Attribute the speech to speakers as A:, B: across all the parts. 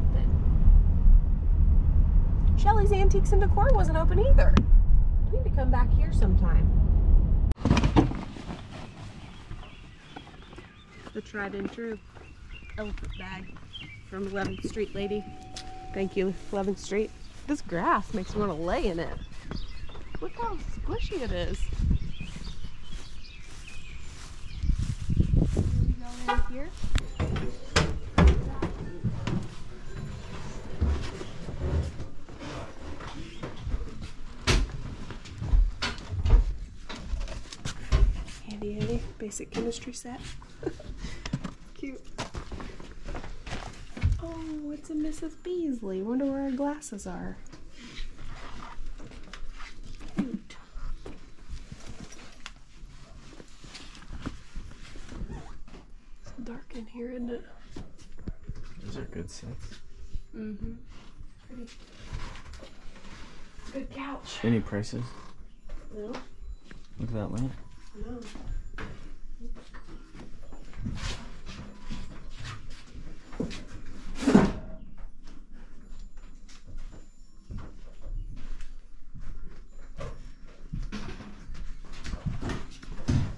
A: something. Shelly's Antiques and Decor wasn't open either. We need to come back here sometime. The tried and true elephant bag from 11th Street lady. Thank you, 11th Street. This grass makes me want to lay in it. Look how squishy it is. Here we go in here. Handy basic chemistry set. Cute. Oh, it's a Mrs. Beasley. Wonder where our glasses are. Cute. It's dark in here, isn't it?
B: These are good sets.
A: Mm-hmm. Pretty. Good couch.
B: Any prices?
A: No.
B: Look at that lamp.
A: No.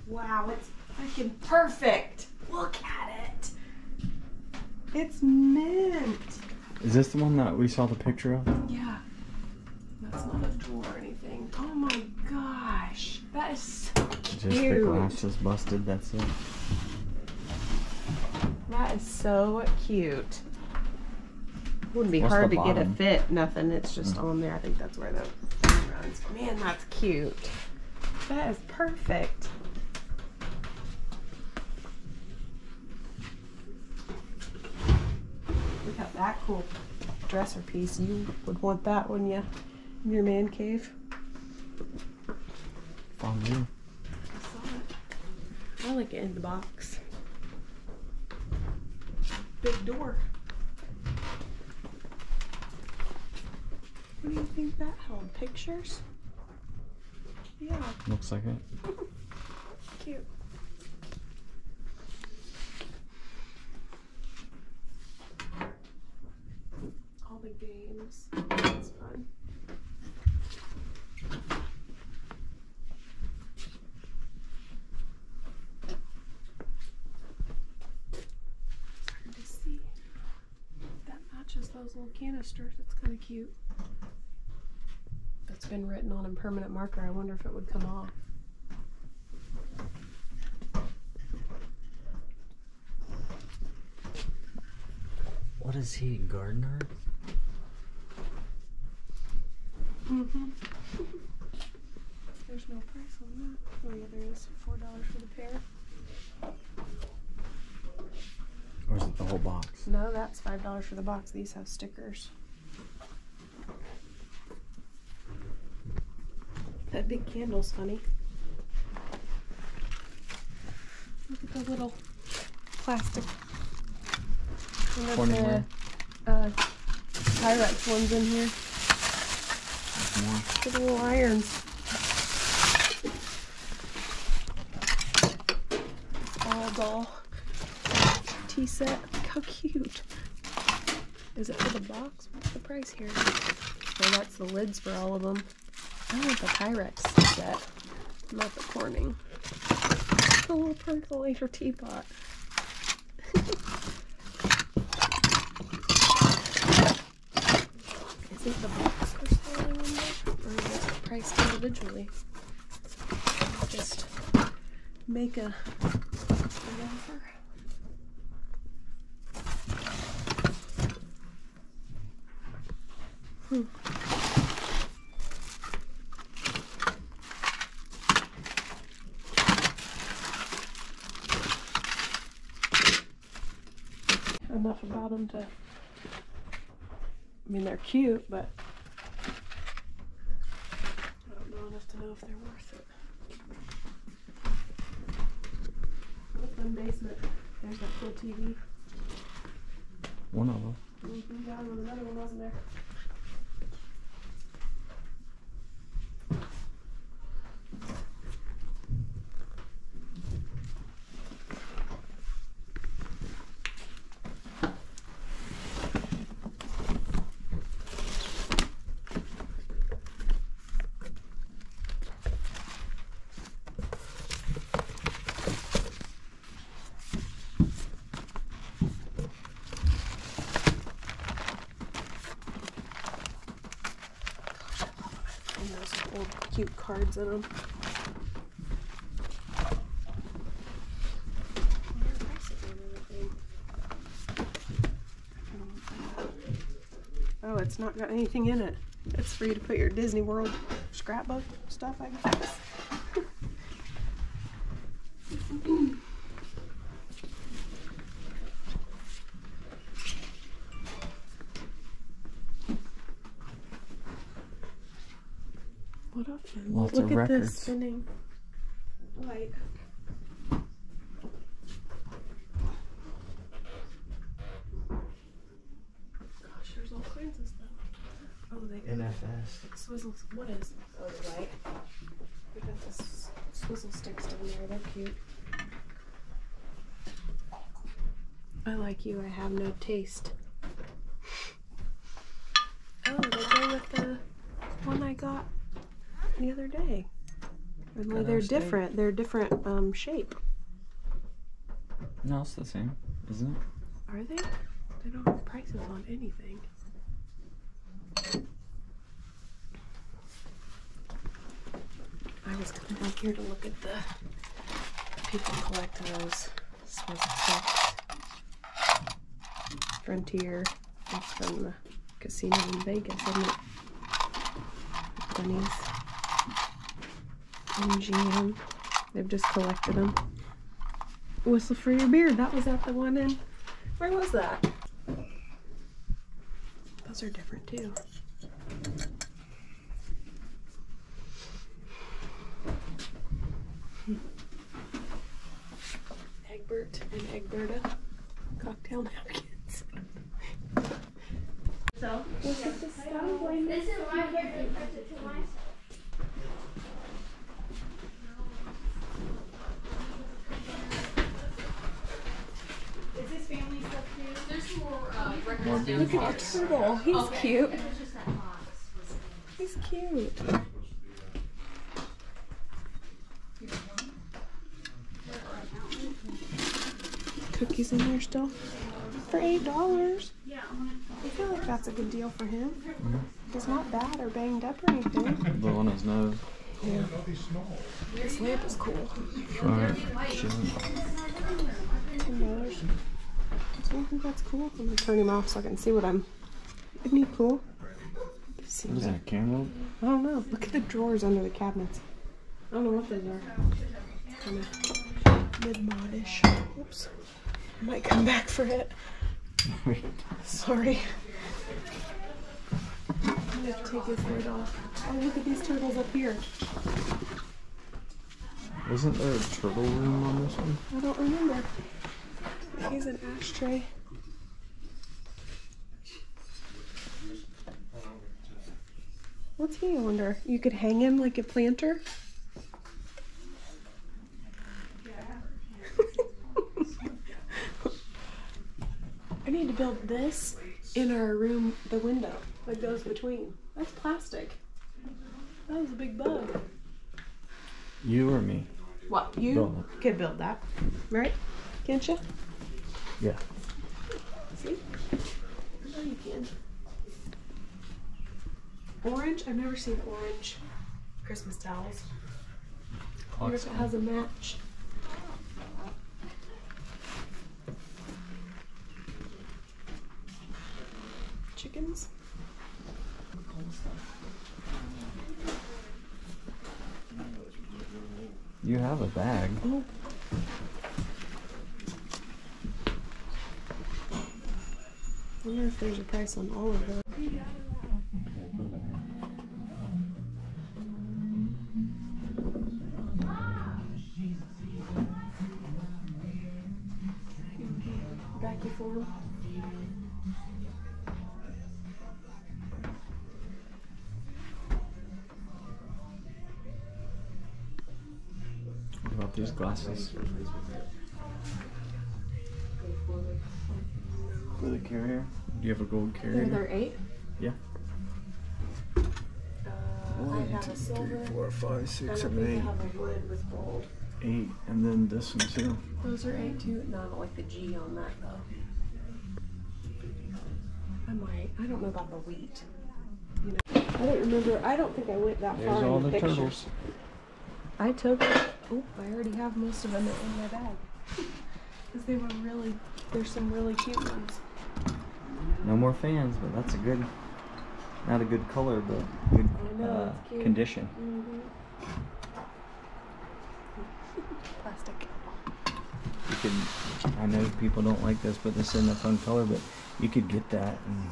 A: Wow, it's freaking perfect. Look at it. It's mint.
B: Is this the one that we saw the picture of?
A: Yeah. That's not a door or anything. Oh my gosh. That is so cute.
B: Just the glass just busted, that's it.
A: That is so cute. Wouldn't be
B: What's
A: hard
B: the
A: to get a
B: bottom?
A: fit, nothing. It's just on there. I think that's where the thing runs. Man, that's cute. That is perfect. Look at that cool dresser piece. You would want that, wouldn't you? In your man cave.
B: Fondue.
A: I saw it. I like it in the box. Big door. What do you think that held? Pictures? Yeah.
B: Looks like it.
A: Cute. All the games. That's fun. It's hard to see. That matches those little canisters. It's kind of cute. That's been written on in permanent marker. I wonder if it would come off.
B: What is he, gardener?
A: Mm-hmm. There's no price on that. Oh yeah, there is. $4 for the pair.
B: Or is it the whole box?
A: No, that's $5 for the box. These have stickers. That big candle's funny. Look at the little plastic. And there's
B: Pointing
A: the Pyrex ones in here.
B: There's more.
A: Look at the little irons. All doll tea set. Look how cute. Is it for the box? What's the price here? Oh, that's the lids for all of them. I want the Pyrex set, not the Corning. The little percolator teapot. Is it the box we're selling in there? Or is it priced individually? Just make an offer. Enough about them to, I mean, they're cute, but I don't know enough to know if they're worth it. Open basement. There's that cool TV.
B: One of them.
A: Mm-hmm, yeah, and another one wasn't there. cute cards in them. Oh, it's not got anything in it. It's for you to put your Disney World scrapbook stuff, I guess. What up?
B: Lots
A: Look
B: of
A: at
B: records.
A: this spinning light. Gosh, there's all kinds of stuff. Oh, they got
B: NFS.
A: swizzles. What is? Oh, the light. We got this swizzle sticks down there. They're cute. I like you. I have no taste. Oh, they go with the one I got the other day. Only they're different. They're different shape.
B: No, it's the same, isn't it?
A: Are they? They don't have prices on anything. I was coming down here to look at the people collect those swizzle sticks. Frontier. It's from the casino in Vegas, isn't it? Bunnies. MGM. They've just collected them. Whistle for your beard. That was at the one in. Where was that? Those are different too. Egbert and Egberta cocktail napkins.
C: So,
A: Look at the stuff.
C: this is my favorite present to myself. Is this family stuff too? There's more records down
A: Look at the turtle. He's cute.
C: It was just that box.
A: He's cute. Cookies in there still for $8.
C: Yeah,
A: I feel like that's a good deal for him. He's not bad or banged up or anything.
B: Blow on his nose.
A: Yeah. This lamp is cool.
B: Alright, chill.
A: $10. So I think that's cool. I'm gonna turn him off so I can see what I'm. Isn't he cool? See
B: What is that, camera?
A: I don't know. Look at the drawers under the cabinets. I don't know what those are. Kind of mid-modish. Oops. I might come back for it. Sorry. I'm gonna take his lid off. Oh, look at these turtles up here.
B: Wasn't there a turtle room on this one?
A: I don't remember. He's an ashtray. What's he, I wonder? You could hang him like a planter? I need to build this in our room, the window that goes between. That's plastic. That was a big bug.
B: You or me?
A: What? You
B: Build
A: could build that, right? Can't you?
B: Yeah.
A: See? Oh, you can. Orange? I've never seen orange Christmas towels. I wonder if it has a match. Chickens?
B: You have a bag.
A: Oh. I wonder if there's a price on all of them. Vacuum form.
B: What about these glasses? For the carrier? Do you have a gold carrier?
A: They're 8?
B: Yeah.
A: I have a silver.
B: 4, 5, 6,
A: I don't
B: 7,
A: think
B: 8.
A: I have a wood with gold.
B: 8, and then this one too.
A: Those are 8 too. No, I don't like the G on that though. I might. I don't know about the wheat. You know. I don't remember. I don't think I went that
B: There's
A: far
B: all
A: in the
B: the
A: pictures.
B: turtles.
A: I took. Oh, I already have most of them in my bag. Because they were really. There's some really cute ones.
B: No more fans, but that's a good, not a good color, but good
A: I know, it's cute.
B: condition.
A: Mm-hmm. Plastic.
B: You could, I know people don't like this, but this isn't a fun color, but you could get that and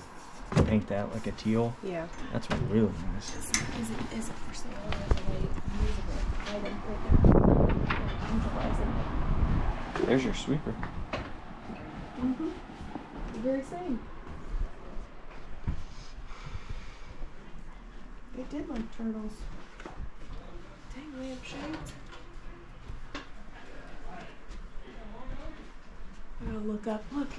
B: paint that like a teal.
A: Yeah.
B: That's really nice.
A: Is it for sale or is it a usable item right now?
B: There's your sweeper.
A: Mm-hmm. The very same. They did like turtles. Dang lampshades. I gotta look up. Look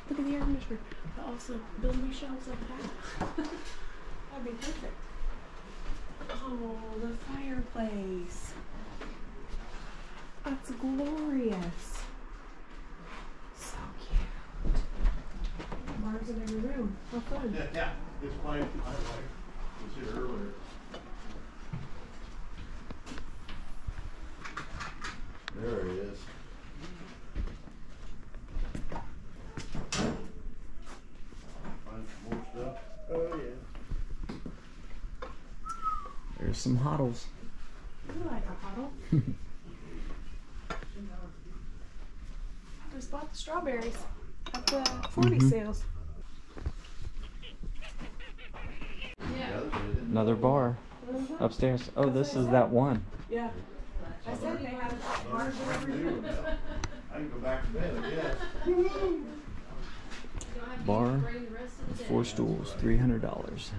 A: at the air conditioner. But also build me shelves up high. That'd be perfect. Oh, the fireplace. That's glorious. So cute. Mars in every room. How fun.
D: Yeah, it's my wife was here earlier. There he is. Find some more stuff. Oh yeah.
B: There's some hoddles.
A: You like a huddle. I just bought the strawberries at the 40 sales.
B: Another bar upstairs. Oh, this is that one.
A: Yeah. I said they had bars in every room.
D: I can go back to bed, I guess.
B: Bar, 4 stools, $300.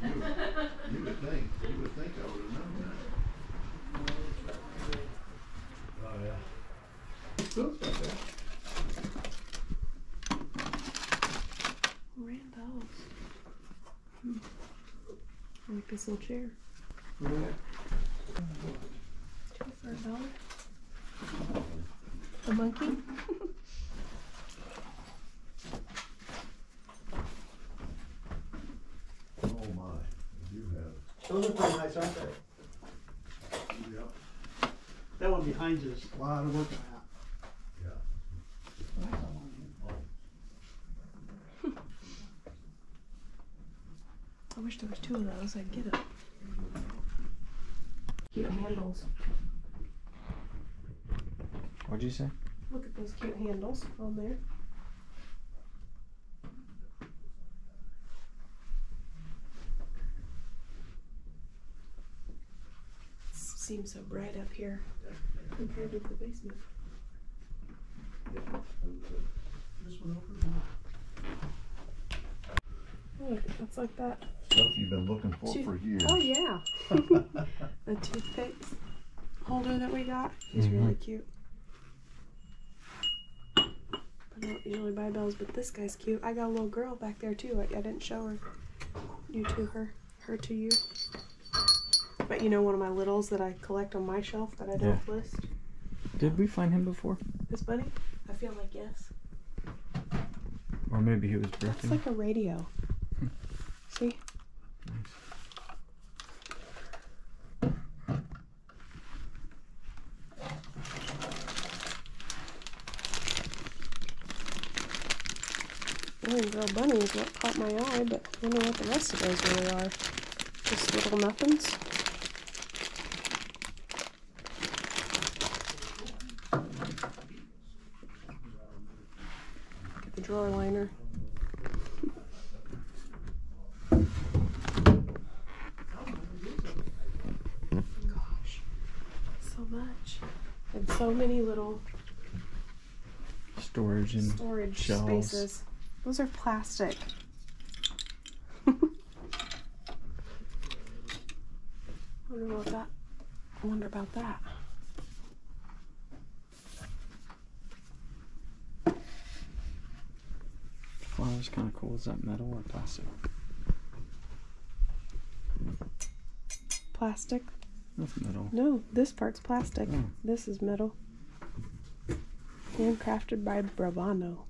D: You would think I would have known that. Oh yeah.
A: Randall's. I like this little chair. Two for $1. A monkey.
D: Oh my, you have.
E: Those are pretty nice, aren't they?
D: Yep.
E: That one behind you is a lot of work on that.
D: Yeah.
A: I wish there was 2 of those. I'd get it. Cute handles.
B: What'd you say?
A: Look at those cute handles on there. Seems so bright up here compared to the basement.
E: This one over?
A: Look, that's like that.
D: Stuff you've been looking for years.
A: Oh yeah. The toothpicks holder that we got is really cute. I don't usually buy those, but this guy's cute. I got a little girl back there too. I didn't show her. You to her, her to you. But you know, one of my littles that I collect on my shelf that I don't list.
B: Did we find him before?
A: This bunny? I feel like yes.
B: Or maybe he was
A: It's
B: drifting.
A: like a radio. See?
B: Nice.
A: Boy and girl bunny is what caught my eye, but I don't know what the rest of those really are. Just little nothings. Get the drawer liner. Gosh, so much. And so many little
B: Storage and
A: storage
B: shelves.
A: spaces. Those are plastic. I wonder about that.
B: Flower's kind of cool. Is that metal or plastic?
A: Plastic?
B: That's metal.
A: No, this part's plastic.
B: Oh.
A: This is metal. Handcrafted by Bravano.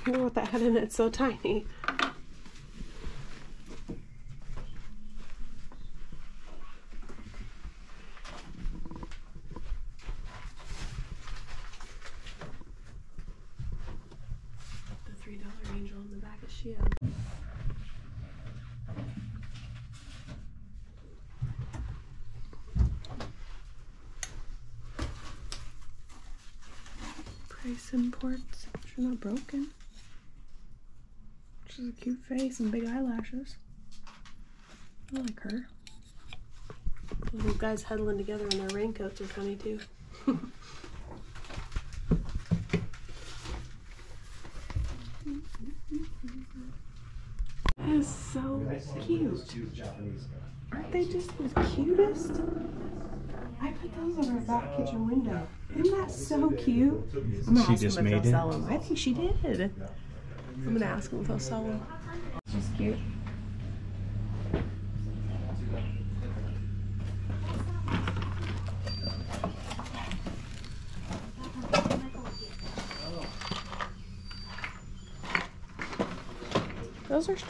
A: I wonder what that had in it. It's so tiny. The $3 angel on the back of Shield. Price imports. She's not broken. She's a cute face and big eyelashes. I like her. Those guys huddling together in their raincoats are funny too. That is so cute. Aren't they just the cutest? I put those on our back kitchen window. Isn't that so cute? I'm gonna ask them if they'll sell them. I think she did. I'm gonna ask them if they'll sell them. She's cute.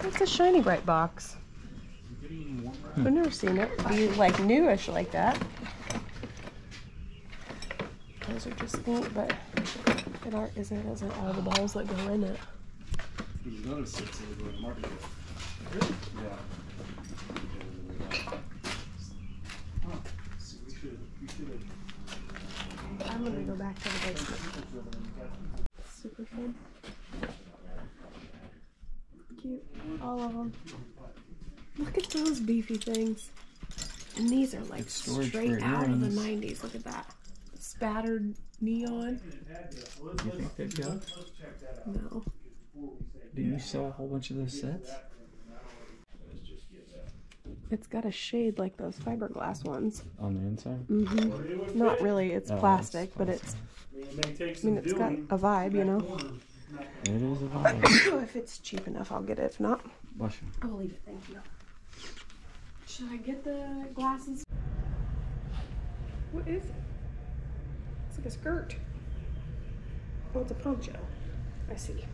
A: That's a shiny bright box. I've never seen it be like newish like that. Those are just neat, but it isn't all the balls that go in it.
D: There's another 6 that go to market. Yeah. Huh. So we should have.
A: I'm gonna go back to the basement. Super fun. Cute. All of them. Look at those beefy things. And these are like straight out of the 90s. Look at that. Spattered neon.
B: You think they'd go?
A: No.
B: Did you sell a whole bunch of those sets?
A: It's got a shade like those fiberglass ones.
B: On the inside?
A: Mm-hmm. Not really. It's plastic, but it's. I mean, it's got a vibe, you know.
B: It is a vibe.
A: If it's cheap enough, I'll get it. If not,
B: Bless you.
A: I'll leave it. Thank you. Should I get the glasses? What is it? It's like a skirt. Oh, it's a poncho. I see.